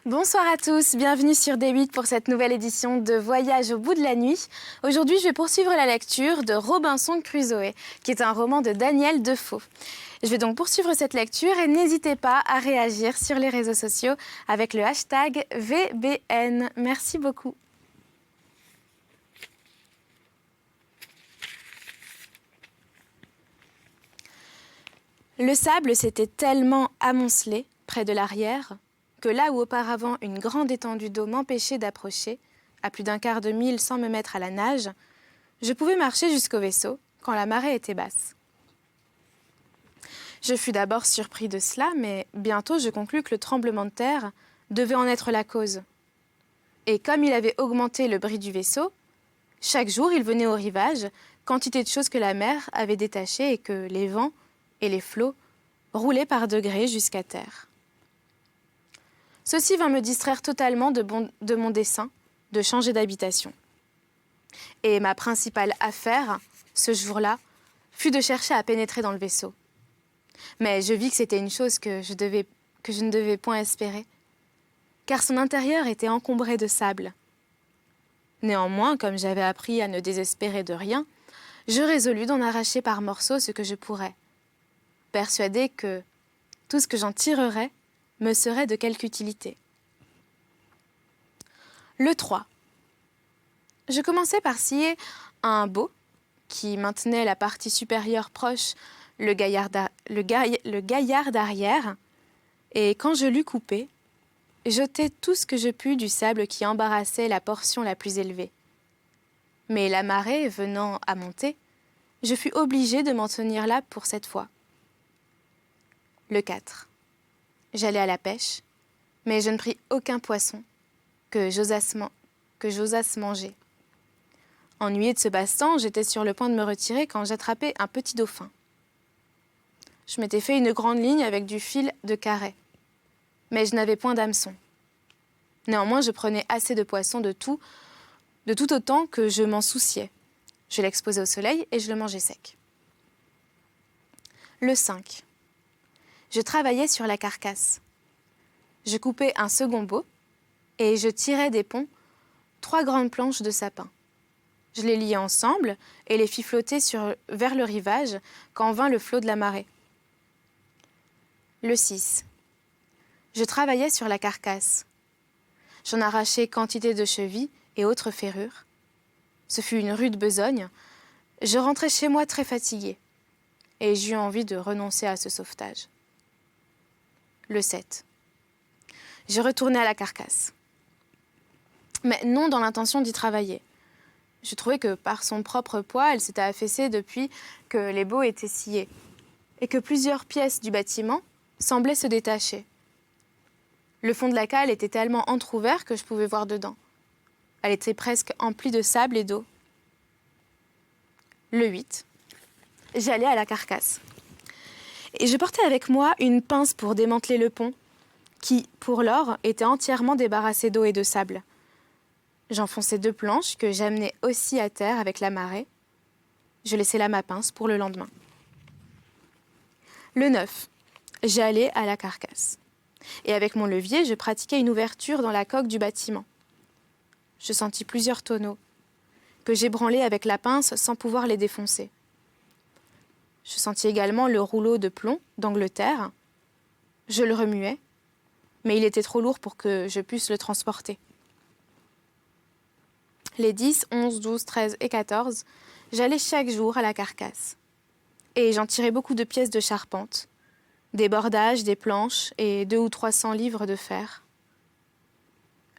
Bonsoir à tous, bienvenue sur D8 pour cette nouvelle édition de Voyage au bout de la nuit. Aujourd'hui, je vais poursuivre la lecture de Robinson Crusoe, qui est un roman de Daniel Defoe. Je vais donc poursuivre cette lecture et n'hésitez pas à réagir sur les réseaux sociaux avec le hashtag VBN. Merci beaucoup. Le sable s'était tellement amoncelé près de l'arrière que là où auparavant une grande étendue d'eau m'empêchait d'approcher, à plus d'un quart de mille sans me mettre à la nage, je pouvais marcher jusqu'au vaisseau quand la marée était basse. Je fus d'abord surpris de cela, mais bientôt je conclus que le tremblement de terre devait en être la cause. Et comme il avait augmenté le bris du vaisseau, chaque jour il venait au rivage quantité de choses que la mer avait détachées et que les vents et les flots roulaient par degrés jusqu'à terre. Ceci vint me distraire totalement de mon dessein de changer d'habitation. Et ma principale affaire, ce jour-là, fut de chercher à pénétrer dans le vaisseau. Mais je vis que c'était une chose que je ne devais point espérer, car son intérieur était encombré de sable. Néanmoins, comme j'avais appris à ne désespérer de rien, je résolus d'en arracher par morceaux ce que je pourrais, persuadée que tout ce que j'en tirerais me serait de quelque utilité. Le 3. Je commençai par scier un bau qui maintenait la partie supérieure proche le gaillard d'arrière, et quand je l'eus coupé, jetai tout ce que je pus du sable qui embarrassait la portion la plus élevée. Mais la marée venant à monter, je fus obligée de m'en tenir là pour cette fois. Le 4. J'allai à la pêche, mais je ne pris aucun poisson que j'osasse manger. Ennuyée de ce passe-temps, j'étais sur le point de me retirer quand j'attrapai un petit dauphin. Je m'étais fait une grande ligne avec du fil de carré, mais je n'avais point d'hameçon. Néanmoins, je prenais assez de poissons de tout autant que je m'en souciais. Je l'exposais au soleil et je le mangeais sec. Le 5. Je travaillais sur la carcasse. Je coupais un second bau et je tirais des ponts 3 grandes planches de sapin. Je les liai ensemble et les fis flotter vers le rivage quand vint le flot de la marée. Le 6. Je travaillais sur la carcasse. J'en arrachai quantité de chevilles et autres ferrures. Ce fut une rude besogne. Je rentrai chez moi très fatiguée et j'eus envie de renoncer à ce sauvetage. Le 7. Je retournai à la carcasse. Mais non dans l'intention d'y travailler. Je trouvais que par son propre poids, elle s'était affaissée depuis que les baux étaient sciés et que plusieurs pièces du bâtiment semblaient se détacher. Le fond de la cale était tellement entrouvert que je pouvais voir dedans. Elle était presque emplie de sable et d'eau. Le 8. J'allai à la carcasse. Et je portais avec moi une pince pour démanteler le pont, qui, pour lors, était entièrement débarrassé d'eau et de sable. J'enfonçai 2 planches que j'amenai aussi à terre avec la marée. Je laissai là ma pince pour le lendemain. Le 9. J'allai à la carcasse. Et avec mon levier, je pratiquai une ouverture dans la coque du bâtiment. Je sentis plusieurs tonneaux, que j'ébranlai avec la pince sans pouvoir les défoncer. Je sentis également le rouleau de plomb d'Angleterre. Je le remuai, mais il était trop lourd pour que je puisse le transporter. Les 10, 11, 12, 13 et 14, j'allais chaque jour à la carcasse. Et j'en tirais beaucoup de pièces de charpente, des bordages, des planches et 200 ou 300 livres de fer.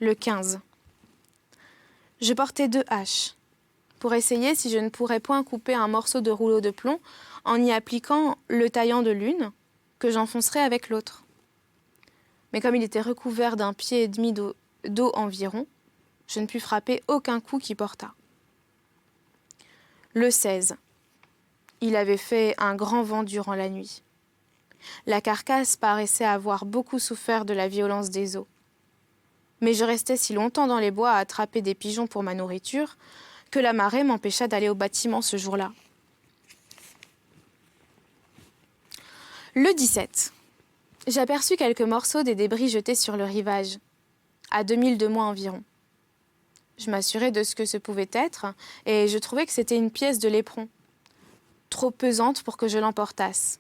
Le 15. Je portais 2 haches, pour essayer si je ne pourrais point couper un morceau de rouleau de plomb en y appliquant le taillant de l'une, que j'enfoncerais avec l'autre. Mais comme il était recouvert d'1,5 pied d'eau environ, je ne pus frapper aucun coup qui portât. Le 16. Il avait fait un grand vent durant la nuit. La carcasse paraissait avoir beaucoup souffert de la violence des eaux. Mais je restais si longtemps dans les bois à attraper des pigeons pour ma nourriture que la marée m'empêcha d'aller au bâtiment ce jour-là. Le 17. J'aperçus quelques morceaux des débris jetés sur le rivage. à 2000 de moi environ. Je m'assurais de ce que ce pouvait être, et je trouvais que c'était une pièce de l'éperon, trop pesante pour que je l'emportasse.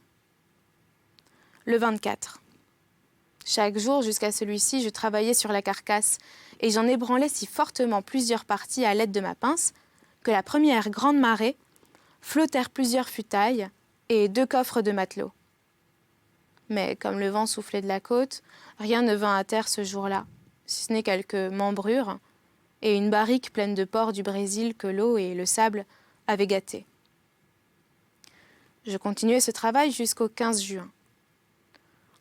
Le 24. Chaque jour jusqu'à celui-ci, je travaillais sur la carcasse, et j'en ébranlais si fortement plusieurs parties à l'aide de ma pince, que la première grande marée flottèrent plusieurs futailles et 2 coffres de matelots. Mais comme le vent soufflait de la côte, rien ne vint à terre ce jour-là, si ce n'est quelques membrures et une barrique pleine de porcs du Brésil que l'eau et le sable avaient gâté. Je continuai ce travail jusqu'au 15 juin.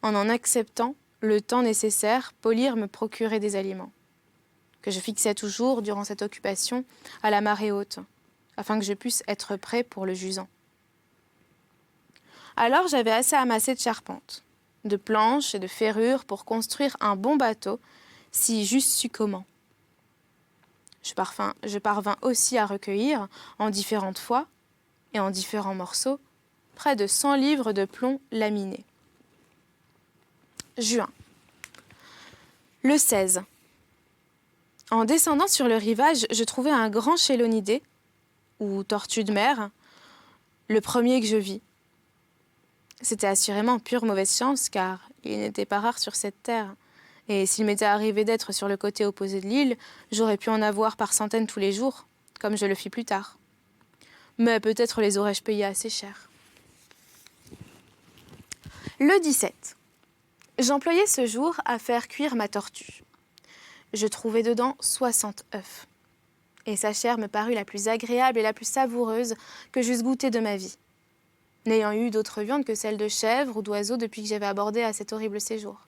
En acceptant le temps nécessaire, Polyre me procurait des aliments, que je fixais toujours durant cette occupation à la marée haute, afin que je puisse être prêt pour le jusant. Alors j'avais assez amassé de charpentes, de planches et de ferrures pour construire un bon bateau, si j'eusse su comment. Je parvins aussi à recueillir, en différentes fois et en différents morceaux, près de 100 livres de plomb laminé. Juin. Le 16. En descendant sur le rivage, je trouvai un grand chélonidé, ou tortue de mer, le premier que je vis. C'était assurément pure mauvaise chance, car il n'était pas rare sur cette terre. Et s'il m'était arrivé d'être sur le côté opposé de l'île, j'aurais pu en avoir par centaines tous les jours, comme je le fis plus tard. Mais peut-être les aurais-je payés assez cher. Le 17. J'employais ce jour à faire cuire ma tortue. Je trouvai dedans 60 œufs. Et sa chair me parut la plus agréable et la plus savoureuse que j'eusse goûtée de ma vie, n'ayant eu d'autre viande que celle de chèvre ou d'oiseau depuis que j'avais abordé à cet horrible séjour.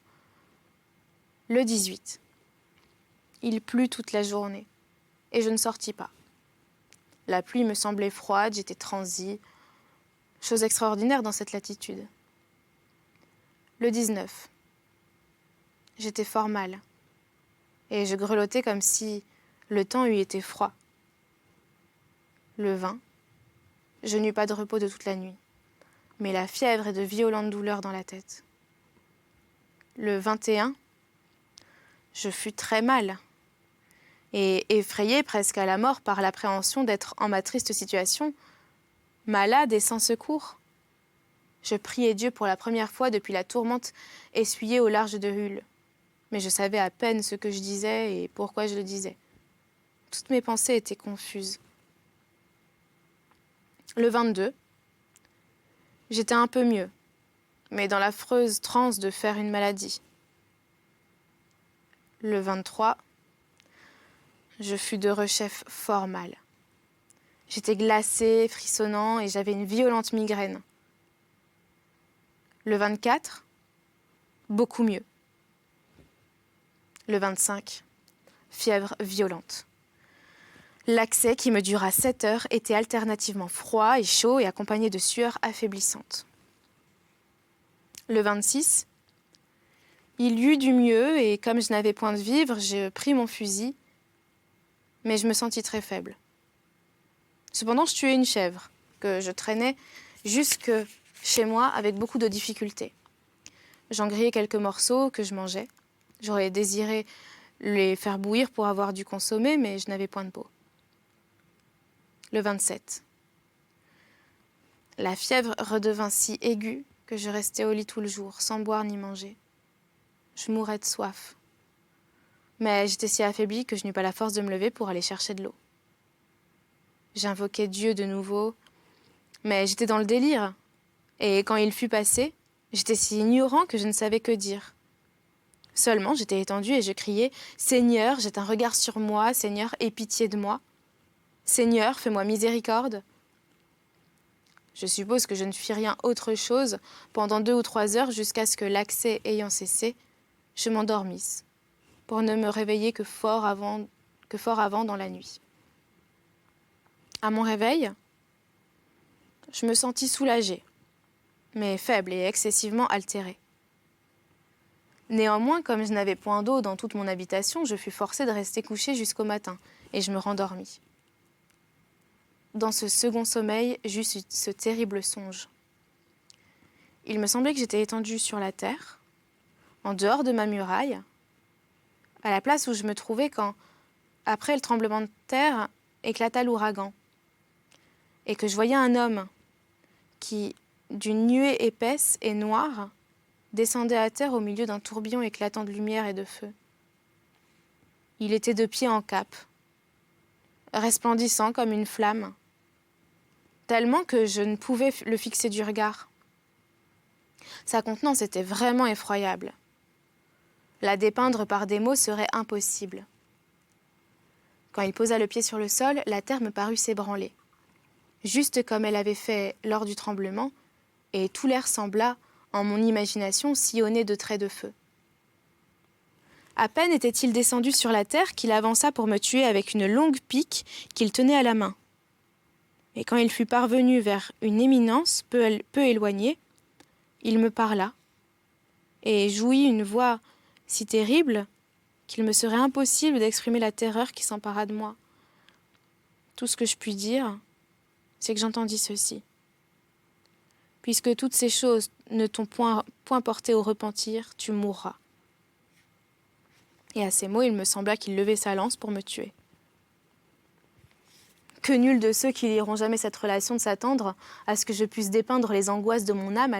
Le 18. Il plut toute la journée, et je ne sortis pas. La pluie me semblait froide, j'étais transie, chose extraordinaire dans cette latitude. Le 19. J'étais fort mal, et je grelottais comme si le temps eût été froid. Le 20. Je n'eus pas de repos de toute la nuit, mais la fièvre et de violentes douleurs dans la tête. Le 21. Je fus très mal, et effrayée presque à la mort par l'appréhension d'être en ma triste situation, malade et sans secours. Je priai Dieu pour la première fois depuis la tourmente essuyée au large de Hull, mais je savais à peine ce que je disais et pourquoi je le disais. Toutes mes pensées étaient confuses. Le 22, j'étais un peu mieux, mais dans l'affreuse transe de faire une maladie. Le 23, je fus de rechef fort mal. J'étais glacé, frissonnant et j'avais une violente migraine. Le 24, beaucoup mieux. Le 25, fièvre violente. L'accès, qui me dura 7 heures, était alternativement froid et chaud et accompagné de sueurs affaiblissantes. Le 26, il y eut du mieux et comme je n'avais point de vivre, je pris mon fusil, mais je me sentis très faible. Cependant, je tuai une chèvre que je traînais jusque chez moi avec beaucoup de difficultés. J'en grillai quelques morceaux que je mangeais. J'aurais désiré les faire bouillir pour avoir du consommé, mais je n'avais point de peau. Le 27. La fièvre redevint si aiguë que je restais au lit tout le jour, sans boire ni manger. Je mourais de soif. Mais j'étais si affaiblie que je n'eus pas la force de me lever pour aller chercher de l'eau. J'invoquai Dieu de nouveau, mais j'étais dans le délire. Et quand il fut passé, j'étais si ignorant que je ne savais que dire. Seulement, j'étais étendue et je criais « Seigneur, jette un regard sur moi, Seigneur, aie pitié de moi. Seigneur, fais-moi miséricorde. » Je suppose que je ne fis rien autre chose pendant 2 ou 3 heures jusqu'à ce que l'accès ayant cessé, je m'endormisse, pour ne me réveiller que fort avant dans la nuit. À mon réveil, je me sentis soulagée, mais faible et excessivement altérée. Néanmoins, comme je n'avais point d'eau dans toute mon habitation, je fus forcée de rester couchée jusqu'au matin, et je me rendormis. Dans ce second sommeil, j'eus ce terrible songe. Il me semblait que j'étais étendue sur la terre, en dehors de ma muraille, à la place où je me trouvais quand, après le tremblement de terre, éclata l'ouragan, et que je voyais un homme qui, d'une nuée épaisse et noire, descendait à terre au milieu d'un tourbillon éclatant de lumière et de feu. Il était de pied en cap, resplendissant comme une flamme, tellement que je ne pouvais le fixer du regard. Sa contenance était vraiment effroyable. La dépeindre par des mots serait impossible. Quand il posa le pied sur le sol, la terre me parut s'ébranler, juste comme elle avait fait lors du tremblement, et tout l'air sembla, en mon imagination, sillonner de traits de feu. À peine était-il descendu sur la terre qu'il avança pour me tuer avec une longue pique qu'il tenait à la main. Et quand il fut parvenu vers une éminence peu éloignée, il me parla, et jouit une voix si terrible qu'il me serait impossible d'exprimer la terreur qui s'empara de moi. Tout ce que je puis dire, c'est que j'entendis ceci. Puisque toutes ces choses ne t'ont point porté au repentir, tu mourras. Et à ces mots, il me sembla qu'il levait sa lance pour me tuer. Que nul de ceux qui liront jamais cette relation de s'attendre à ce que je puisse dépeindre les angoisses de mon âme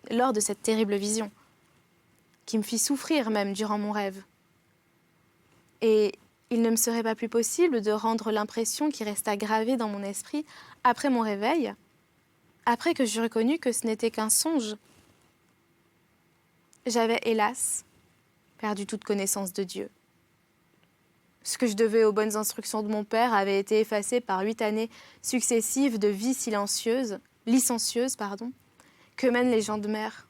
lors de cette terrible vision, qui me fit souffrir même durant mon rêve. Et il ne me serait pas plus possible de rendre l'impression qui resta gravée dans mon esprit après mon réveil, après que j'eus reconnu que ce n'était qu'un songe. J'avais, hélas, perdu toute connaissance de Dieu. Ce que je devais aux bonnes instructions de mon père avait été effacé par 8 années successives de vie licencieuse, que mènent les gens de mer,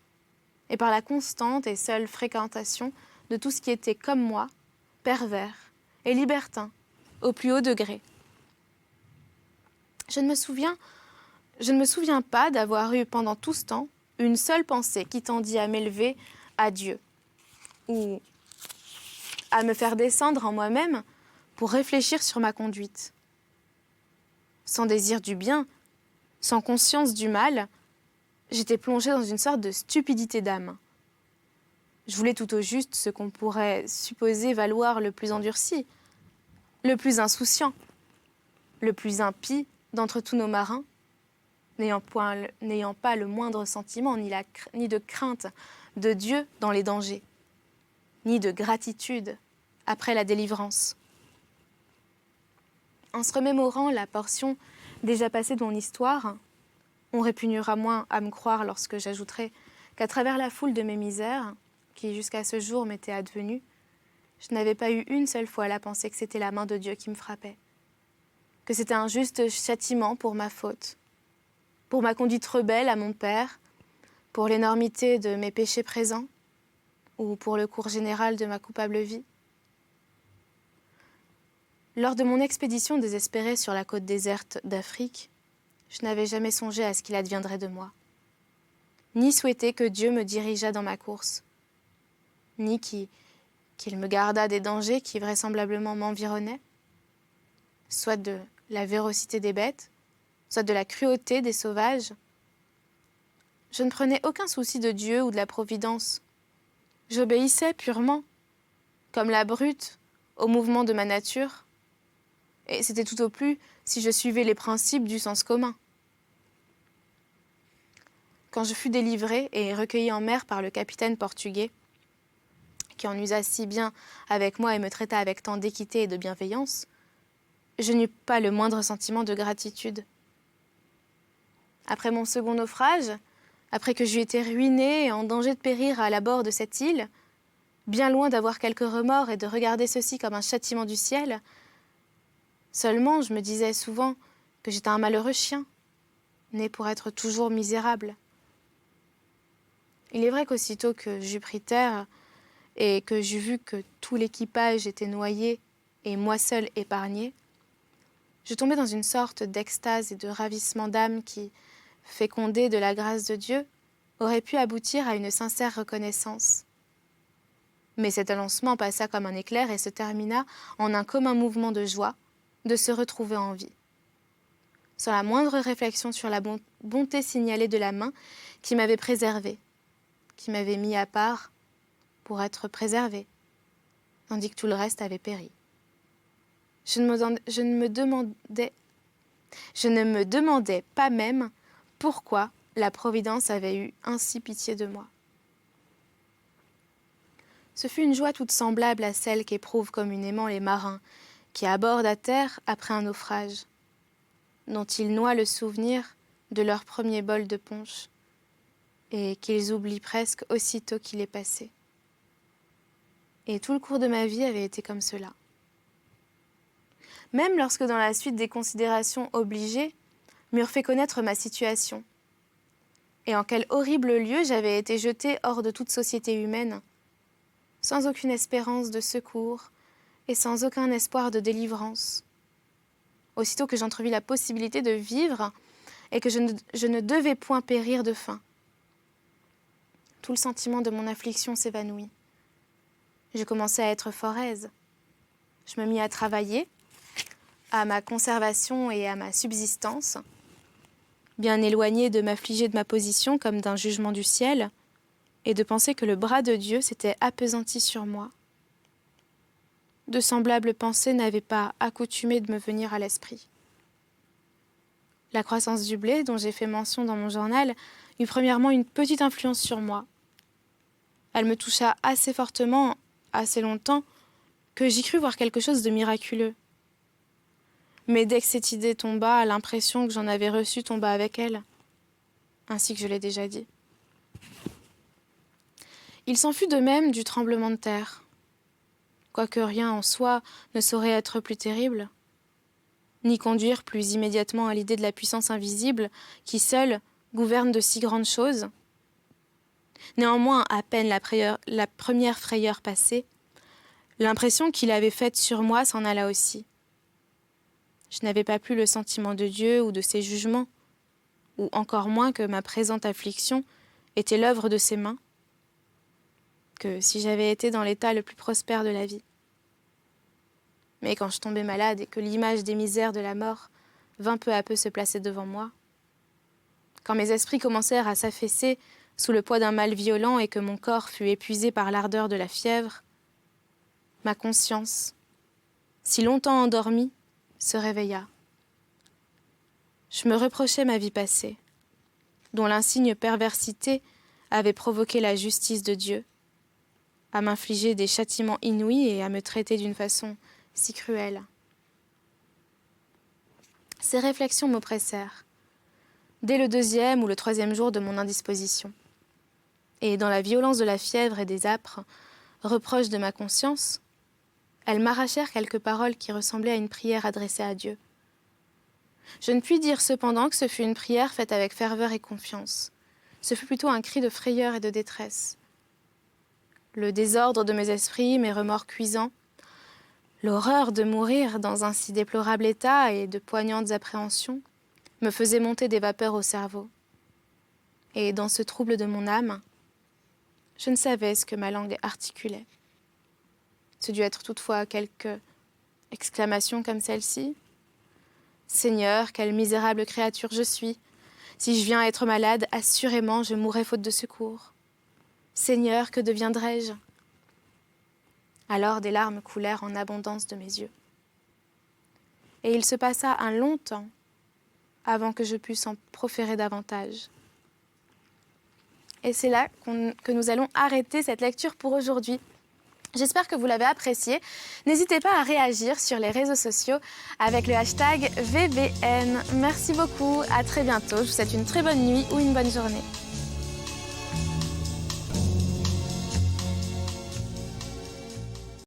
et par la constante et seule fréquentation de tout ce qui était comme moi, pervers et libertin, au plus haut degré. Je ne me souviens pas d'avoir eu pendant tout ce temps une seule pensée qui tendit à m'élever à Dieu, ou à me faire descendre en moi-même pour réfléchir sur ma conduite. Sans désir du bien, sans conscience du mal, j'étais plongée dans une sorte de stupidité d'âme. Je voulais tout au juste ce qu'on pourrait supposer valoir le plus endurci, le plus insouciant, le plus impie d'entre tous nos marins, n'ayant pas le moindre sentiment ni de crainte de Dieu dans les dangers, ni de gratitude après la délivrance. En se remémorant la portion déjà passée de mon histoire, on répugnera moins à me croire lorsque j'ajouterai qu'à travers la foule de mes misères, qui jusqu'à ce jour m'étaient advenues, je n'avais pas eu une seule fois la pensée que c'était la main de Dieu qui me frappait, que c'était un juste châtiment pour ma faute, pour ma conduite rebelle à mon Père, pour l'énormité de mes péchés présents, ou pour le cours général de ma coupable vie. Lors de mon expédition désespérée sur la côte déserte d'Afrique, je n'avais jamais songé à ce qu'il adviendrait de moi, ni souhaité que Dieu me dirigeât dans ma course, ni qu'il me gardât des dangers qui vraisemblablement m'environnaient, soit de la véracité des bêtes, soit de la cruauté des sauvages. Je ne prenais aucun souci de Dieu ou de la providence. J'obéissais purement, comme la brute, au mouvement de ma nature, et c'était tout au plus si je suivais les principes du sens commun. Quand je fus délivrée et recueillie en mer par le capitaine portugais, qui en usa si bien avec moi et me traita avec tant d'équité et de bienveillance, je n'eus pas le moindre sentiment de gratitude. Après mon second naufrage, après que j'eus été ruinée et en danger de périr à l'abord de cette île, bien loin d'avoir quelque remords et de regarder ceci comme un châtiment du ciel, seulement je me disais souvent que j'étais un malheureux chien, né pour être toujours misérable. Il est vrai qu'aussitôt que j'eus pris terre et que j'eus vu que tout l'équipage était noyé et moi seule épargnée, je tombais dans une sorte d'extase et de ravissement d'âme qui, fécondée de la grâce de Dieu, aurait pu aboutir à une sincère reconnaissance. Mais cet lancement passa comme un éclair et se termina en un commun mouvement de joie de se retrouver en vie, sans la moindre réflexion sur la bonté signalée de la main qui m'avait préservée, qui m'avait mis à part pour être préservée. tandis que tout le reste avait péri. Je ne me demandais pas même pourquoi la Providence avait eu ainsi pitié de moi. Ce fut une joie toute semblable à celle qu'éprouvent communément les marins qui abordent à terre après un naufrage, dont ils noient le souvenir de leur premier bol de punch et qu'ils oublient presque aussitôt qu'il est passé. Et tout le cours de ma vie avait été comme cela. Même lorsque dans la suite des considérations obligées, m'eurent fait connaître ma situation, et en quel horrible lieu j'avais été jetée hors de toute société humaine, sans aucune espérance de secours et sans aucun espoir de délivrance. Aussitôt que j'entrevis la possibilité de vivre et que je ne devais point périr de faim, tout le sentiment de mon affliction s'évanouit. Je commençai à être fort aise. Je me mis à travailler, à ma conservation et à ma subsistance, bien éloignée de m'affliger de ma position comme d'un jugement du ciel, et de penser que le bras de Dieu s'était appesanti sur moi. De semblables pensées n'avaient pas accoutumé de me venir à l'esprit. La croissance du blé, dont j'ai fait mention dans mon journal, eut premièrement une petite influence sur moi. Elle me toucha assez fortement, assez longtemps, que j'y crus voir quelque chose de miraculeux. Mais dès que cette idée tomba, l'impression que j'en avais reçue tomba avec elle, ainsi que je l'ai déjà dit. Il s'en fut de même du tremblement de terre. Quoique rien en soi ne saurait être plus terrible, ni conduire plus immédiatement à l'idée de la puissance invisible qui seule gouverne de si grandes choses. Néanmoins, à peine la première frayeur passée, l'impression qu'il avait faite sur moi s'en alla aussi. Je n'avais pas plus le sentiment de Dieu ou de ses jugements, ou encore moins que ma présente affliction était l'œuvre de ses mains, que si j'avais été dans l'état le plus prospère de la vie. Mais quand je tombais malade et que l'image des misères de la mort vint peu à peu se placer devant moi, quand mes esprits commencèrent à s'affaisser sous le poids d'un mal violent et que mon corps fut épuisé par l'ardeur de la fièvre, ma conscience, si longtemps endormie, se réveilla. Je me reprochais ma vie passée, dont l'insigne perversité avait provoqué la justice de Dieu, à m'infliger des châtiments inouïs et à me traiter d'une façon si cruelle. Ces réflexions m'oppressèrent, dès le 2e ou le 3e jour de mon indisposition. Et dans la violence de la fièvre et des âpres reproches de ma conscience, elles m'arrachèrent quelques paroles qui ressemblaient à une prière adressée à Dieu. Je ne puis dire cependant que ce fut une prière faite avec ferveur et confiance. Ce fut plutôt un cri de frayeur et de détresse. Le désordre de mes esprits, mes remords cuisants, l'horreur de mourir dans un si déplorable état et de poignantes appréhensions me faisaient monter des vapeurs au cerveau. Et dans ce trouble de mon âme, je ne savais ce que ma langue articulait. Ce dut être toutefois quelque exclamation comme celle-ci. « Seigneur, quelle misérable créature je suis! Si je viens à être malade, assurément je mourrai faute de secours. Seigneur, que deviendrai-je » Alors des larmes coulèrent en abondance de mes yeux. Et il se passa un long temps avant que je pusse en proférer davantage. Et c'est là que nous allons arrêter cette lecture pour aujourd'hui. J'espère que vous l'avez apprécié. N'hésitez pas à réagir sur les réseaux sociaux avec le hashtag VBN. Merci beaucoup, à très bientôt. Je vous souhaite une très bonne nuit ou une bonne journée.